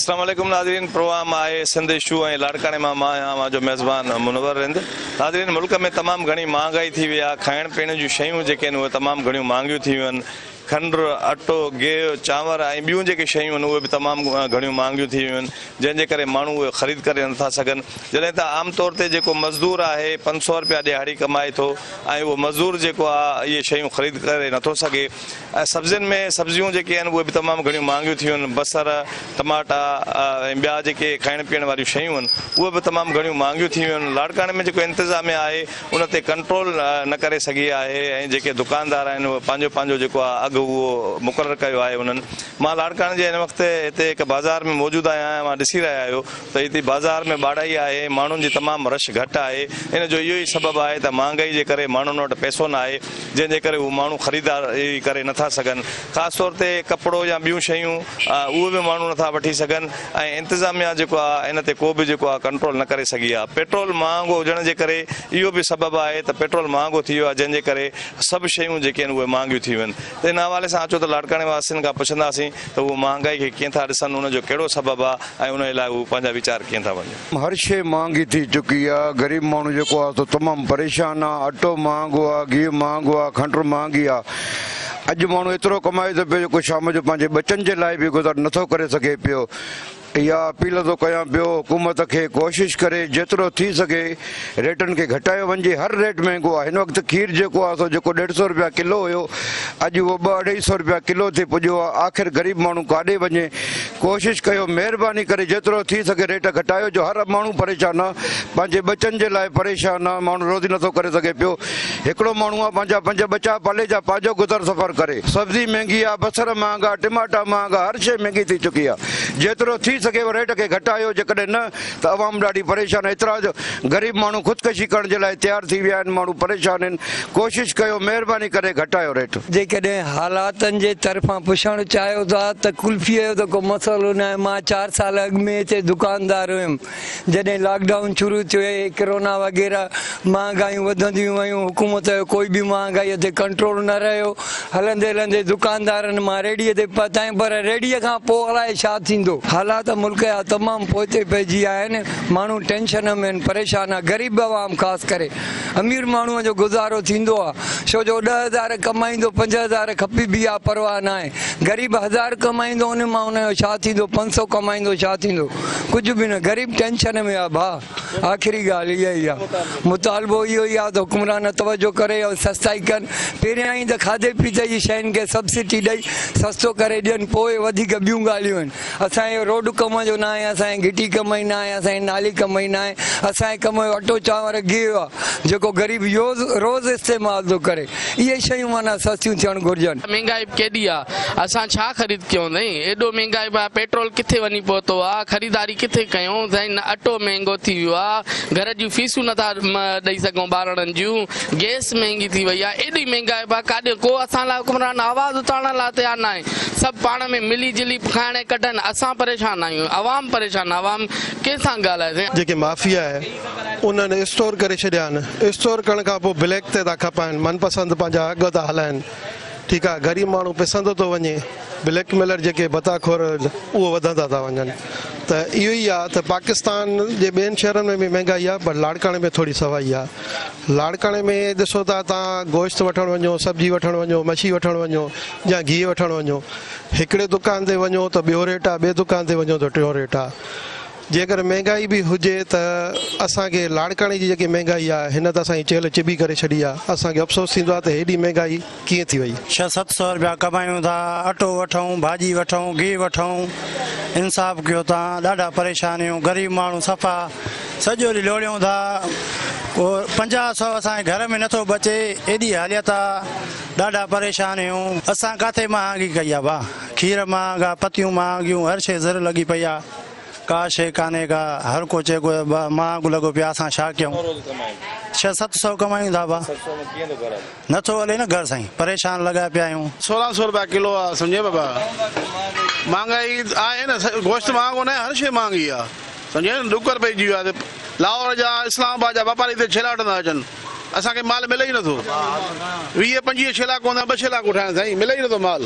अस्सलाम वालेकुम नाज़रीन, प्रोग्राम आहे सिंध इशू ऐं लाड़काणे मां मां आहियां, मां जो मेज़बान मुनव्वर रिंद। नाज़रीन, मुल्क में तमामु घणी महांगाई थी वई आहे। खाइण पीअण जूं शयूं जेके आहिनि उहे तमामु घणियूं महांगियूं थी वियूं आहिनि। खंड, अटो, गिहु, चांवर ऐं ॿियूं जेके शयूं आहिनि उहे बि तमामु घणियूं महांगियूं थी वियूं आहिनि, जंहिंजे करे माण्हू उहे ख़रीद करे नथा सघनि। जॾहिं त आम तौर ते जेको मज़दूर आहे 500 रुपया दिहाड़ी कमाए थो ऐं उहो मज़दूर जेको आहे इहे शयूं ख़रीद करे नथो सघे। ऐं सब्ज़ियुनि में सब्जियूं जेके आहिनि उहे बि तमामु घणियूं महांगियूं थी वियूं आहिनि। बसर, टमाटा ऐं ॿिया जेके खाइण पीअण वारियूं शयूं आहिनि उहे बि तमामु घणियूं महांगियूं थी वियूं आहिनि। लाड़काणे में जेको इंतिज़ामिया आहे उन ते कंट्रोल न करे सघी आहे ऐं जेके दुकानदार आहिनि उहे पंहिंजो पंहिंजो जेको आहे अघु उहो मुक़ररु कयो आहे उन्हनि। मां लाड़काणे जे हिन वक़्तु हिते हिकु बाज़ार में मौजूदु आहियां। मां ॾिसी रहिया आहियो त हिते बाज़ार में ॿाढ़ाई आहे, माण्हुनि जी तमामु रश घटि आहे। इन जो इहो ई सबबु आहे त महांगाई जे करे माण्हुनि वटि पैसो न आहे, जंहिंजे करे उहे माण्हू ख़रीदारी करे नथा सघनि। ख़ासि तौर ते कपिड़ो या ॿियूं शयूं उहे बि माण्हू नथा वठी सघनि ऐं इंतिज़ामिया जेको आहे इन ते को बि जेको आहे कंट्रोल न करे सघी आहे। पेट्रोल महांगो हुजण जे करे इहो बि सबबु आहे त पेट्रोल महांगो थी वियो आहे, जंहिंजे करे सभु शयूं जेके आहिनि उहे महांगियूं थी वियूं आहिनि। त इन हवाले सां अचो त लाड़काणे वासियुनि खां पुछंदासीं त उहो महांगाई खे कीअं था ॾिसनि, उनजो कहिड़ो सबबु आहे ऐं उन लाइ उहे पंहिंजा वीचार कीअं था वञनि। हर शइ महांगी थी चुकी आहे। ग़रीब माण्हू जेको आहे तो तमामु परेशान आहे। अटो महांगो आहे, गिहु महांगो आहे, खंड महांगी आहे। अॼु माण्हू एतिरो कमाए थो पियो जेको शाम जो पंहिंजे बचनि जे लाइ बि गुज़ार नथो करे सघे पियो। इहा अपील थो कयां पियो हुकूमत खे कोशिशि करे जेतिरो थी सघे रेटनि खे घटायो वञे। हर रेट महांगो आहे। हिन वक़्तु खीर जेको आहे सो जेको 150 रुपया किलो हुयो अॼु उहो 200-250 रुपया किलो थी पुॼो आहे। आख़िर ग़रीब माण्हू काॾे वञे? कोशिशि कयो, महिरबानी करे जेतिरो थी सघे रेट घटायो। जो हर माण्हू परेशान आहे, पंहिंजे बचनि जे लाइ परेशान आहे। माण्हू रोज़ी नथो करे सघे पियो। हिकिड़ो माण्हू आहे पंहिंजा 5 बचा पाले जा पंहिंजो गुज़र सफ़र करे। सब्ज़ी महांगी आहे, बसर महांगा, टमाटा महांगा, हर शइ महांगी थी चुकी आहे। जेतिरो थी सके रेट खे घटायो, जेकॾहिं न त अवाम ॾाढी परेशान आहे। एतिरा ग़रीब माण्हू ख़ुदकशी करण जे लाइ तयारु थी विया आहिनि। माण्हू परेशान आहिनि। कोशिशि कयो, महिरबानी करे घटायो रेट। जेकॾहिं हालातनि जे तरफ़ां पुछणु चाहियो था त कुल्फीअ जो त को मसइलो न आहे। मां 4 साल अॻु में हिते दुकानदार हुयुमि। जॾहिं लॉकडाउन शुरू थियो, कोरोना वग़ैरह, महांगायूं वधंदियूं वियूं, हुकूमत जो कोई बि महांगाईअ ते कंट्रोल न रहियो। हलंदे हलंदे दुकानदारनि मां रेड़ीअ ते पहुतायूं, पर रेड़ीअ खां पोइ अलाए छा थींदो। हालात मुल्क जा तमामु पोइते पइजी आया आहिनि। माण्हू टेंशन में आहिनि, परेशान आहे। ग़रीब आवाम ख़ासि करे। अमीर माण्हूअ जो गुज़ारो थींदो आहे, छो जो 10,000 कमाईंदो 5,000 खपी बि आहे, परवाह न आहे। ग़रीब 1000 कमाईंदो, उन मां उनजो छा थींदो? 500 कमाईंदो, छा थींदो? कुझु बि न। ग़रीब टेंशन में आहे भाउ। आख़िरी ॻाल्हि इहा ई आहे। मुतालबो इहो ई आहे त हुकुमरान तवजो करे ऐं सस्ताई कनि। पहिरियां ई त खाधे पीते जी शयुनि खे सब्सिडी ॾेई सस्तो करे ॾियनि, पोइ वधीक ॿियूं ॻाल्हियूं आहिनि। असांजो रोड कम जो न आहे, असांजी गिटी कमाई न आहे, असांजी नाली कमाई न आहे। असांजे कम जो अटो चांवर गिहु आहे जेको ग़रीब रोज़ इस्तेमालु थो करे। इहे शयूं माना सस्तियूं थियणु घुरिजनि। महांगाई केॾी आहे, असां छा ख़रीद कयूं? नहीं एॾो महांगाई आहे। पेट्रोल किथे वञी पहुतो आहे? ख़रीदारी किथे कयूं? साईं अटो महांगो थी वियो आहे। घर जूं फीसूं नथा ॾेई सघूं ॿारनि जूं। गैस महांगी थी वई आहे। एॾी महांगाई आहे, काॾे को असां लाइ हुकुमरान आवाज़ उथारण लाइ तयारु न आहे। सभु पाण में मिली जुली खाइण कढनि। असां परेशान आहियूं, आवाम परेशान। आवाम कंहिंसां ॻाल्हाए? जेके माफ़िया आहे उन्हनि स्टोर करे छॾिया आहिनि। स्टोर करण खां पोइ ब्लैक ते था खपाइनि, मनपसंदि पंहिंजा अघ था हलाइनि। ठीकु आहे, ग़रीब माण्हू पिसंदो थो वञे। ब्लैक मेलर जेके बताखोर उहो वधंदा था वञनि। त इहो ई आहे त पाकिस्तान जे ॿियनि शहरनि में बि महांगाई आहे, पर लाड़काणे में थोरी सवाई आहे। लाड़काणे में ॾिसो था तव्हां, गोश्त वठणु वञो, सब्जी वठणु वञो, मच्छी वठणु वञो या गिहु वठणु वञो, हिकिड़े दुकान ते वञो त ॿियो रेट आहे, ॿिए दुकान ते वञो त टियों रेट आहे। जेकर महांगाई बि हुजे त असांखे लाड़काणे जी जेकी महांगाई आहे हिन त असांजी चेल चिबी करे छॾी आहे। असांखे अफ़सोस थींदो आहे त हेॾी महांगाई कीअं थी वई। 600-700 रुपया कमायूं था, अटो वठूं, भाॼी वठूं, गिहु वठूं। इंसाफ़ कयो तव्हां। ॾाढा परेशान आहियूं। ग़रीब माण्हू सफ़ा सॼो ॾींहुं लोड़ियूं था। पोइ 50-100 असांजे घर में नथो बचे। एॾी हालियत आहे, ॾाढा परेशान आहियूं। असां किथे महांगी कई आहे भाउ? खीर महांगा, पतियूं महांगियूं, हर शइ ज़र लॻी पई आहे। का शइ कान्हे का। हर को चए महांगो लॻो पियो आहे। असां छा कयूं? 600-700 कमायूं था भाउ। नथो हले न घर साईं। परेशान लॻा पिया आहियूं। 1600 रुपया किलो आहे। सम्झे बाबा, महांगाई आहे न। गोश्त महांगो न आहे, हर शइ महांगी आहे। सम्झे न। डुकर पइजी वियो आहे। लाहौर जा, इस्लामाबाद जा वापारी हिते छेला वठंदा अचनि। असांखे माल मिले ई नथो 20-25 लाख हूंदा 2 लाख उठाइण साईं मिले ई नथो माल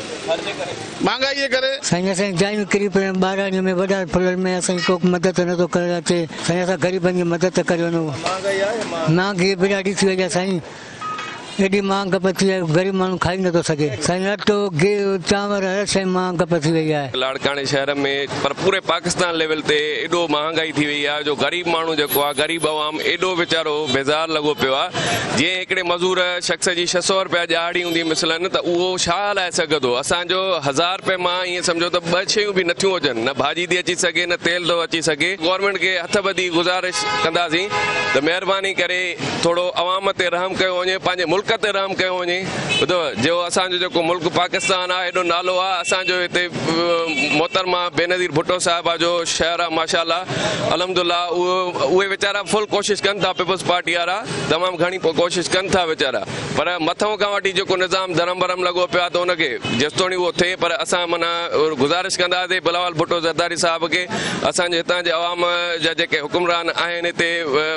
महांगाई जे करे साईं असां जायूं किरी पिया 12 में वॾा फुलनि में असांजी को मदद नथो करे अचे साईं असां ग़रीबनि जी मदद करे वञूं महांगाई बि ॾाढी थी वई आहे साईं एॾी महांग पची आहे ग़रीब माण्हू खाई नथो सघे साईं अटो गिहु चांवर हर शइ महांग पची वई आहे लाड़काणे शहर में पर पूरे पाकिस्तान लेवल ते एॾो महांगाई थी वई आहे जो ग़रीब माण्हू जेको आहे ग़रीब आवाम एॾो वीचारो बेज़ार लॻो पियो आहे जीअं हिकिड़े मज़ूर शख़्स जी 600 रुपया ॾियाड़ी हूंदी मिसलन त उहो छा हलाए सघंदो असांजो 1000 रुपए मां ईअं सम्झो त 2 शयूं बि नथियूं अचनि न भाॼी थी अची सघे न तेल थो अची सघे गवर्नमेंट खे हथ ॿधी गुज़ारिश कंदासीं त महिरबानी करे थोरो अवाम ते रहम कयो वञे पंहिंजे मुल्क ते रहम कयो वञे ॿुधो जो असांजो जेको मुल्क पाकिस्तान आहे एॾो नालो आहे असांजो हिते मोहतरमा बेनज़ीर भुट्टो साहिबा जो शहर आहे माशाअल्लाह अल्हम्दुलिल्लाह उहे वीचारा फुल कोशिशि कनि था पीपल्स पार्टी वारा तमामु घणी कोशिशि कनि था वीचारा पर मथां खां वठी जेको निज़ाम धरम भरम लॻो पियो आहे त हुनखे जेसितोणी उहो थिए पर असां माना गुज़ारिश कंदासीं बिलावल भुट्टो ज़रदारी साहिब खे असांजे हितां जे अवाम जा जेके हुकुमरान आहिनि हिते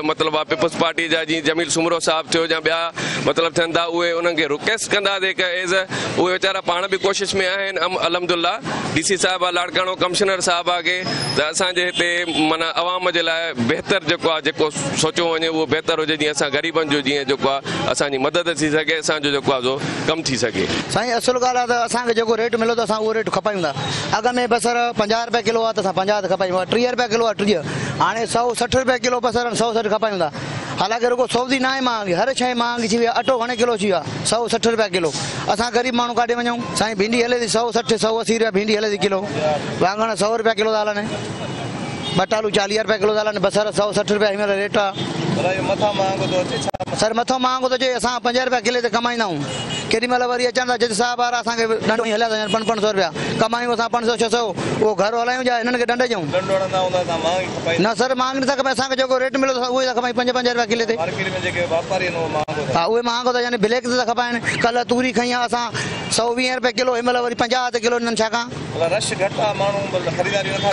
मतिलबु आहे पीपल्स पार्टी जा जीअं जमील सुमरो साहिब थियो या ॿिया मतिलबु थियनि था उहे उन्हनि खे रिक्वेस्ट कंदासीं कि एज़ उहे वीचारा पाण बि कोशिशि में आहिनि अल्हम्दुलिल्लाह DC साहिब आहे लाड़काणो कमिशनर साहिब आहे त असांजे हिते माना अवाम जे लाइ बहितर जेको आहे जेको सोचियो वञे उहो बहितर हुजे जीअं असां ग़रीबनि जो जीअं जेको आहे असांजी मदद थी सघे असांजो जेको आहे कमु थी सघे साईं असुल ॻाल्हि आहे त असांखे जेको रेट मिलो त असां उहो रेट खपायूं था अॻ में बसर 50 रुपए किलो आहे त असां 50 खपायूं 30 रुपया किलो आहे 30 हाणे 160 रुपए किलो बसर 160 खपायूं था हालांकि रुगो सब्जी न आहे महांगी हर शइ महांगी थी वई आहे अटो घणे किलो थी वियो आहे 160 रुपया किलो असां ग़रीब माण्हू काॾे वञूं साईं भिंडी हले थी 160-180 रुपया भिंडी हले थी किलो वाङण 100 रुपया किलो था हलनि बटालू 40 रुपया किलो था हलनि बसर 160 रुपया हिन रेट आहे सर मथो महांगो थो अचे असां 50 रुपया किले ते कमाईंदा आहियूं केॾी महिल वरी अचनि था जज साहिब वारा असांखे ॾंढो ई हलिया था 500 रुपया कमायूं असां 500-600 उहो घर हलायूं या हिननि खे ॾंढ ॾियूं न सर महांगी नथा खपे असांखे जेको रेट मिलो उहे था खपायूं 5-5 रुपया किले ते हा उहे महांगो था यानी ब्लैक ते था खपाइनि कल्ह तूरी खई आहे असां 120 रुपए किलो हिन महिल वरी 50 ते किलो हिननि छाकाणि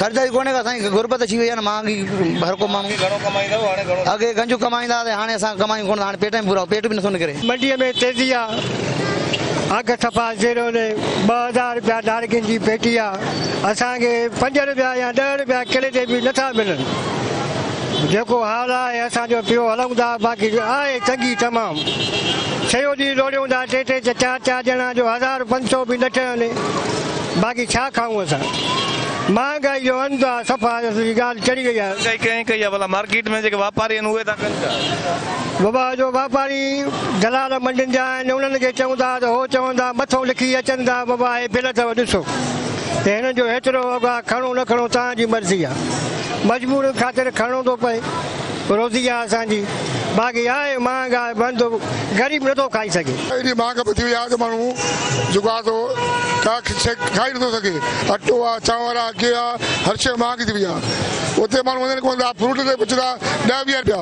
ख़रीदारी कोन्हे का साईं गुरबत थी वई आहे न महांगी हर को माण्हू अॻे गंजू कमाईंदा हाणे असां कमायूं कोन हाणे पेट में बुरा पेट बि नथो निकिरे मंडीअ में तेज़ी आहे अघु सफ़ा ज़ीरो ने 2000 रुपया नारकिन जी पेटी आहे असांखे 5 रुपया या 10 रुपया किले ते बि नथा मिलनि जेको हाल आहे असांजो पियो हलूं था बाक़ी आहे चङी तमामु सॼो ॾींहुं दौड़ियूं था 3-3 4 ॼणा जो 1500 बि न थियनि बाक़ी छा खाऊं असां महांगाई जो अंत आहे सफ़ा ॻाल्हि चढ़ी वई आहे कंहिं कई आहे भला मार्केट में जेके वापारी आहिनि उहे था कनि था बाबा जो वापारी दलाल मंडियुनि जा आहिनि उन्हनि खे चऊं था त हो चवनि था मथां लिखी अचनि था बाबा हे बिल अथव ॾिसो त हिन जो हेतिरो अघु आहे खणो न खणो तव्हांजी मर्ज़ी आहे मजबूरी ख़ातिर खणो थो पए रोज़ी आहे असांजी बाक़ी आहे महांगा बंदि ग़रीब नथो खाई सघे एॾी महांग थी वई आहे त माण्हू जेको आहे का शइ खाई नथो सघे अटो आहे चांवर आहे गिहु आहे हर शइ महांगी थी वई आहे उते माण्हू वञनि कोन था फ्रूट ते पुछंदा 10-20 रुपया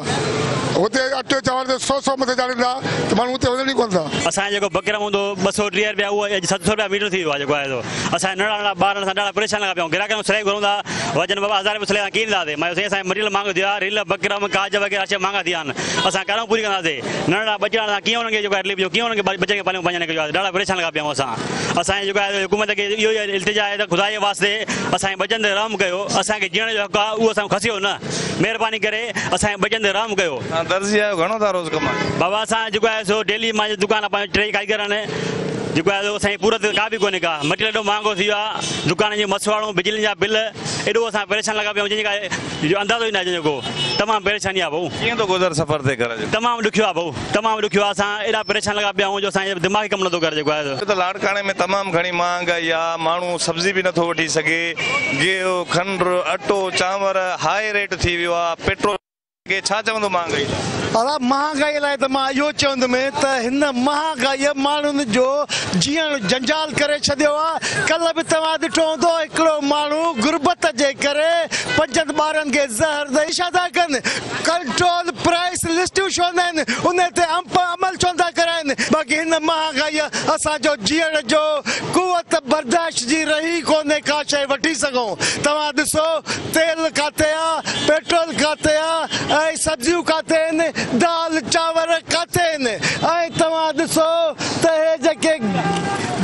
हुते अटो चांवर ते 100 मथे चाढ़ींदा त माण्हू हुते वञनि ई कोन था असांजो जेको बकरम हूंदो 230 रुपया उहो 700 रुपया मीटर थी वियो आहे जेको आहे असांजे नंढा नंढा ॿार सां ॾाढा परेशान लॻा पिया ग्राहक सिलाई घुरूं था वजन बाबा 1000 रुपया सिलाई कीअं ॾींदासीं मां साईं असांजे मटीरियल महांगो थियो आहे रिल बकरम काज वग़ैरह शइ महांगा थी विया आहिनि असां करूं पूरी कंदासीं नंढा ॿचा सां कीअं हुननि खे जेको आहे कीअं हुननि खे बचनि खे पालियूं पंहिंजे कयो आहे ॾाढा परेशान लॻा पिया आहियूं असांजे जेको आहे हुकूमत खे इहो ई इल्तिजा आहे त ख़ुदा जे वास्ते असांजे बचनि ते रहम कयो असांखे जीअण जो हक़ आहे उहो असां खसियो न महिरबानी करे असांजे बचनि ते रहम कयो दर्जी आहियो घणो था रोज़ कमायो बाबा असां जेको आहे सो डेली मां दुकान पंहिंजो 3 कारीगर आहिनि जेको आहे असांजी पूरत का बि कोन्हे का मटीरियल एॾो महांगो थी वियो आहे दुकान जी मसवाड़ूं बिजली जा बिल एॾो असां परेशान लॻा पिया आहियूं जंहिंजे जो अंदाज़ो ई न अचे जेको तमामु परेशानी आहे भाऊ कीअं थो गुज़र सफ़र ते घर जो तमामु ॾुखियो आहे भाऊ तमामु ॾुखियो आहे असां एॾा परेशान लॻा पिया आहियूं जो असांजो दिमाग़ कमु नथो करे जेको आहे त लाड़काणे में तमामु घणी महांगाई आहे माण्हू सब्जी बि नथो वठी सघे गिहु खंडु अटो चांवर हाई रेट थी वियो आहे पेट्रोल खे छा चवंदो महांगाई महांगाई लाइ त मां इहो चवंदुमि त हिन महांगाईअ माण्हुनि जो जीअण जंजाल करे छॾियो आहे कल्ह बि तव्हां ॾिठो हूंदो हिकिड़ो माण्हू गुरबत जे करे 5 ॿारनि खे ज़हर ॾेई छा था कनि कंट्रोल प्राइस लिस्टियूं छो न आहिनि उन ते अमल छो था कराइनि बाक़ी हिन महांगाईअ असांजो जीअण जो कुवत बर्दाश्त जी रही कोन्हे का शइ वठी सघूं तव्हां ॾिसो तेल किथे आहे पेट्रोल किथे आहे ऐं सब्जियूं किथे आहिनि दाल चांवर किथे आहिनि ऐं तव्हां ॾिसो त हे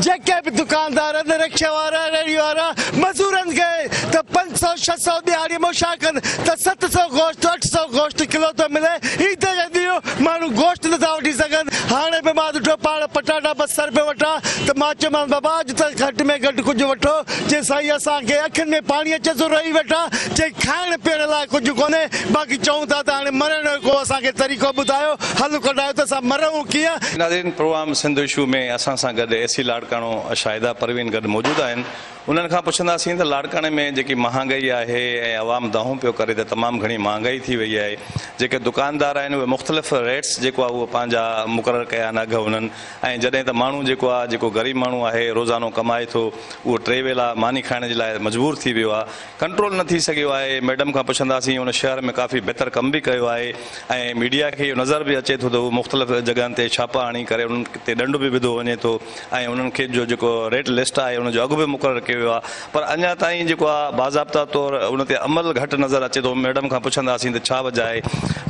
जेके बि दुकानदार आहिनि रिक्शा वारा रेड़ी वारा मज़दूरनि खे त 500-600 ॾियारी छा कनि त 700 गोश्त 800 गोश्त किलो थो मिले ईद जे ॾींहुं माण्हू गोश्त नथा वठी सघनि। हाणे बि मां ॾिठो पाण पटाटा 200 रुपए वठां त मां चयोमांसि बाबा अॼु त घटि में घटि कुझु वठो जे साईं असांखे अखियुनि में पाणी अचे थो रही वेठा जे खाइण पीअण लाइ कुझु कोन्हे बाक़ी चऊं था त हाणे मरण जो को असांखे तरीक़ो ॿुधायो हल कढायो त असां मरूं कीअं। नाज़रीन प्रोग्राम सिंध इशू में असां सां गॾु एसी लाड़काणो शाहिदा परवीन गॾु मौजूदु आहिनि। उन्हनि खां पुछंदासीं त लाड़काणे में जेकी महांगाई आहे ऐं अवाम दाहूं पियो करे त तमामु घणी महांगाई थी वई आहे। जेके दुकानदार आहिनि उहे मुख़्तलिफ़ रेट्स जेको आहे उहो पंहिंजा मुक़ररु कया आहिनि अघ उन्हनि ऐं जॾहिं त माण्हू जेको आहे जेको ग़रीब माण्हू आहे रोज़ानो कमाए थो उहो 3 वेला मानी खाइण जे लाइ मजबूर थी वियो आहे कंट्रोल न थी सघियो आहे। मैडम खां पुछंदासीं उन शहर में काफ़ी बहितर कमु बि कयो आहे ऐं मीडिया खे इहो नज़र बि अचे थो त उहो मुख़्तलिफ़ जॻहनि ते छापा हणी करे उन्हनि ते ॾंड बि विधो वञे थो ऐं उन्हनि खे जो जेको रेट लिस्ट आहे उनजो अघु बि मुक़ररु कयो आहे पर अञा ताईं जेको आहे बाज़ाब्ता तौरु उन ते अमल घटि नज़र अचे थो। मैडम खां पुछंदासीं त छा वजह आहे।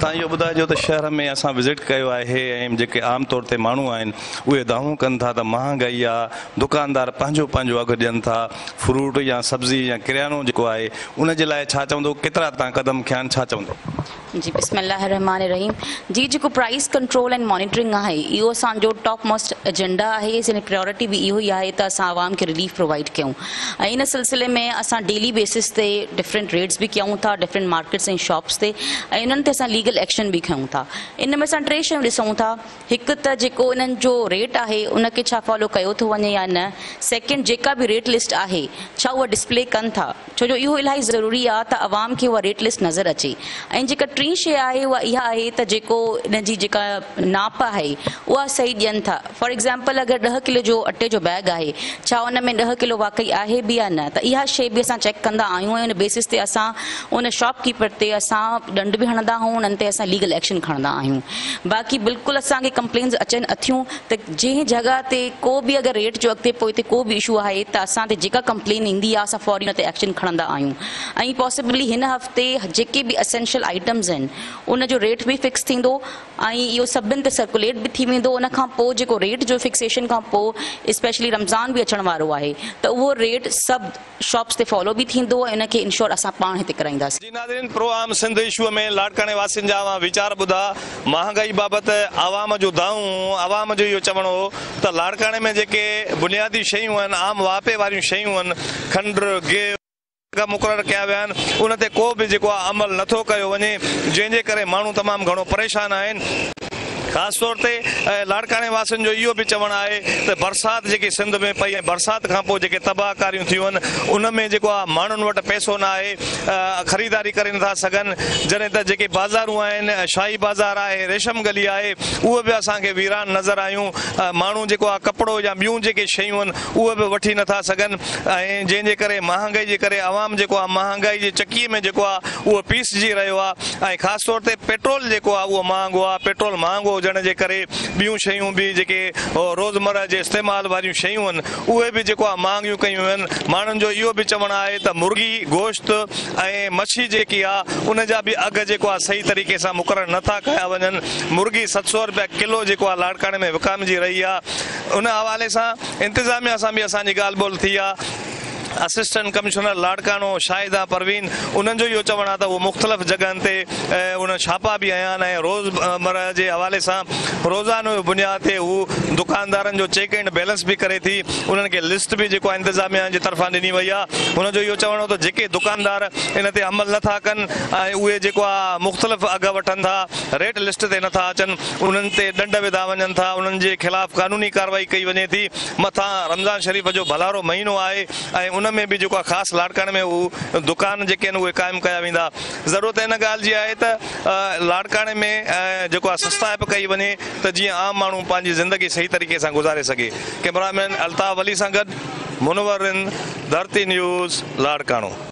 तव्हां इहो ॿुधाइजो त शहर में असां विज़िट कयो आहे ऐं जेके आम तौर ते माण्हू आहिनि उहे दावूं कनि था त महांगाई आहे दुकानदार पंहिंजो पंहिंजो अघु ॾियनि था फ्रूट या सब्ज़ी या किरियानो जेको आहे उन जे लाइ छा चवंदो केतिरा तव्हां क़दम खया आहिनि छा चवंदो। जी बिस्मिल्लाहिर्रहमानिर्रहीम। जी जेको प्राइस कंट्रोल एंड मॉनिटरिंग आहे इहो असांजो टॉप मोस्ट एजेंडा आहे हिन प्रायोरिटी बि इहो ई आहे त असां आवाम खे रिलीफ प्रोवाइड कयूं ऐं इन सिलसिले में असां डेली बेसिस ते डिफरेंट रेट्स बि कयूं था डिफरेंट मार्केट्स ऐं शॉप्स ते ऐं इन्हनि ते असां लीगल एक्शन बि खयूं था। इन में असां 3 शयूं ॾिसूं था हिकु त जेको इन्हनि जो रेट आहे उनखे छा फॉलो कयो थो वञे या न। सेकेंड जेका बि रेट लिस्ट आहे छा उहा डिस्प्ले कनि था छो जो इहो इलाही ज़रूरी आहे त आवाम खे उहा रेट लिस्ट नज़र अचे। ऐं जेका 3 शइ आहे उहा इहा आहे त जेको इन जी जेका नाप आहे उहा सही ॾियनि था। फॉर एग्ज़ाम्पल अगरि 10 किलो जो अटे जो बैग आहे छा उन में 10 किलो वाकई आहे बि या न त इहा शइ बि असां चेक कंदा आहियूं ऐं उन बेसिस ते असां उन शॉपकीपर ते असां ॾंड बि हणंदा आहियूं उन्हनि ते असां लीगल एक्शन खणंदा आहियूं। बाक़ी बिल्कुलु असांखे कंप्लेन्स अचनि अथियूं त जंहिं जॻह ते को बि अगरि रेट जो अॻिते पोइ को बि इशू आहे त असां ते जेका कंप्लेन ईंदी आहे असां फौरी उन ते एक्शन खणंदा आहियूं। ऐं पॉसिबली हिन हफ़्ते जेके बि एसेंशियल आइटम्स आहिनि उन जो रेट बि फिक्स थींदो ऐं इहो सभिनि ते सर्कुलेट बि थी वेंदो। उन खां पोइ जेको रेट जो फिक्सेशन खां पोइ स्पेशली रमज़ान बि अचण वारो आहे त उहो रेट सभु शॉप्स ते फॉलो बि थींदो ऐं इनखे इंश्योर असां पाण हिते कराईंदासीं। जी नाज़रीन प्रोग्राम सिंध इशू में लाड़काणे वासियुनि जा वीचार ॿुधा महांगाई बाबति आवाम जो दाऊं आवाम जो इहो चवणो हो त लाड़काणे में जेके बुनियादी शयूं आहिनि आम वापे वारियूं शयूं आहिनि खंड गिहु मुक़ररु कया विया आहिनि उन ते को बि जेको आहे अमल नथो कयो वञे जंहिंजे करे माण्हू तमामु घणो परेशान आहिनि। ख़ासि तौर ते लाड़काणे वासियुनि जो इहो बि चवणु आहे त बरसाति जेकी सिंध में पई ऐं बरसाति खां पोइ जेके तबाहकारियूं थियूं आहिनि उन में जेको आहे माण्हुनि वटि पैसो न आहे ख़रीदारी करे नथा सघनि जॾहिं त जेके बाज़ारूं आहिनि शाही बाज़ार आहे रेशम गली आहे उहे बि असांखे वीरान नज़र आयूं। माण्हू जेको आहे कपिड़ो या ॿियूं जेके शयूं आहिनि उहे बि वठी नथा सघनि ऐं जंहिंजे करे महांगाई जे करे आवाम जेको आहे महांगाई जे चकीअ में जेको आहे उहो पीसजी रहियो आहे। ऐं ख़ासि तौर ते पेट्रोल जेको आहे उहो महांगो आहे। पेट्रोल महांगो हुजण जे करे ॿियूं शयूं बि जेके रोज़मर्रा जे इस्तेमाल वारियूं शयूं आहिनि उहे बि जेको आहे महांगियूं कयूं आहिनि। माण्हुनि जो इहो बि चवणु आहे त मुर्गी गोश्त ऐं मच्छी जेकी आहे उन जा बि अघ जेको आहे सही तरीक़े सां मुक़ररु नथा कया वञनि। मुर्गी 700 रुपया किलो जेको आहे लाड़काणे में विकामजी रही आहे। उन हवाले सां इंतिज़ामिया सां बि असांजी ॻाल्हि ॿोल थी आहे। असिस्टेंट कमिश्नर लाड़काणो शाहिदा परवीन उन्हनि जो इहो चवणु आहे त उहो मुख़्तलिफ़ जॻहनि ते उन छापा बि आया आहिनि ऐं रोज़मर्रा जे हवाले सां रोज़ानो बुनियाद ते हू दुकानदारनि जो चेक एंड बैलेंस बि करे थी। उन्हनि खे लिस्ट बि जेको आहे इंतिज़ामिया जे तरफ़ां ॾिनी वई आहे। हुनजो इहो चवणो त जेके दुकानदार इन ते अमल नथा कनि ऐं उहे जेको आहे मुख़्तलिफ़ अघ वठनि था रेट लिस्ट ते नथा अचनि उन्हनि ते ॾंड विधा वञनि था उन्हनि जे ख़िलाफ़ कानूनी कार्रवाई कई वञे थी। मथां रमज़ान शरीफ़ जो भलारो महीनो आहे ऐं उन में बि जेको आहे ख़ासि लाड़काणे में उहे दुकान जेके आहिनि उहे क़ाइमु कया वेंदा। ज़रूरत इन ॻाल्हि जी आहे त लाड़काणे में जेको आहे सस्ताइप कई वञे त जीअं आम माण्हू पंहिंजी ज़िंदगी सही तरीक़े सां गुज़ारे सघे। कैमरामैन अल्ताफ़ अली सां गॾु मुनवर धरती न्यूज़ लाड़काणो।